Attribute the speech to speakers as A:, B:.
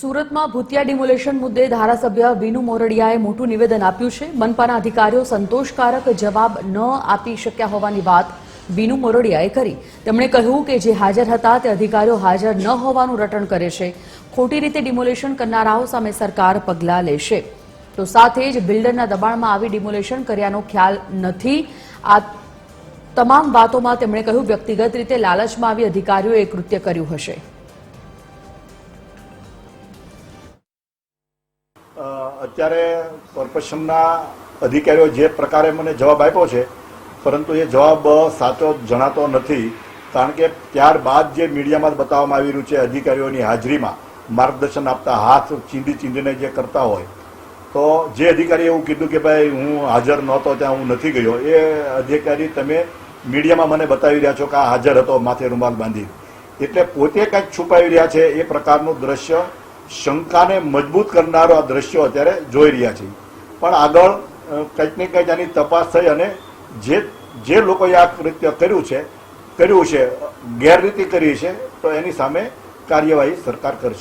A: સુરતમાં ભૂતિયા ડિમોલેશન મુદ્દે ધારાસભ્ય વિનુ મોરડિયાએ મોટું નિવેદન આપ્યું છે। મનપાના અધિકારીઓ સંતોષકારક જવાબ ન આપી શક્યા હોવાની વાત વિનુ મોરડિયાએ કરી। તેમણે કહ્યું કે જે હાજર હતા તે અધિકારીઓ હાજર ન હોવાનું રટણ કરે છે। ખોટી રીતે ડિમોલેશન કરનારાઓ સામે સરકાર પગલાં લેશે। તો સાથે જ બિલ્ડરના દબાણમાં આવી ડિમોલેશન કર્યાનો ખ્યાલ નથી। આ તમામ વાતોમાં તેમણે કહ્યું વ્યક્તિગત રીતે લાલચમાં આવી અધિકારીઓએ કૃત્ય કર્યું હશે।
B: અત્યારે કોર્પોરેશનના અધિકારીઓ જે પ્રકારે મને જવાબ આપ્યો છે, પરંતુ એ જવાબ સાચો જણાતો નથી, કારણ કે ત્યારબાદ જે મીડિયામાં બતાવવામાં આવી રહ્યું છે અધિકારીઓની હાજરીમાં માર્ગદર્શન આપતા હાથ ચીંધીને જે કરતા હોય, તો જે અધિકારીએ એવું કીધું કે ભાઈ હું હાજર નહોતો ત્યાં હું નથી ગયો, એ અધિકારી તમે મીડિયામાં મને બતાવી રહ્યા છો કે આ હાજર હતો માથે રૂમાલ બાંધી, એટલે પોતે કંઈક છુપાવી રહ્યા છે। એ પ્રકારનું દ્રશ્ય શંકાને મજબૂત કરનારો આ દ્રશ્યો અત્યારે જોઈ રહ્યા છીએ। પણ આગળ કંઈક ને કંઈક આની તપાસ થઈ અને જે લોકોએ આ કૃત્ય કર્યું છે, ગેરરીતિ કરી છે, તો એની સામે કાર્યવાહી સરકાર કરશે।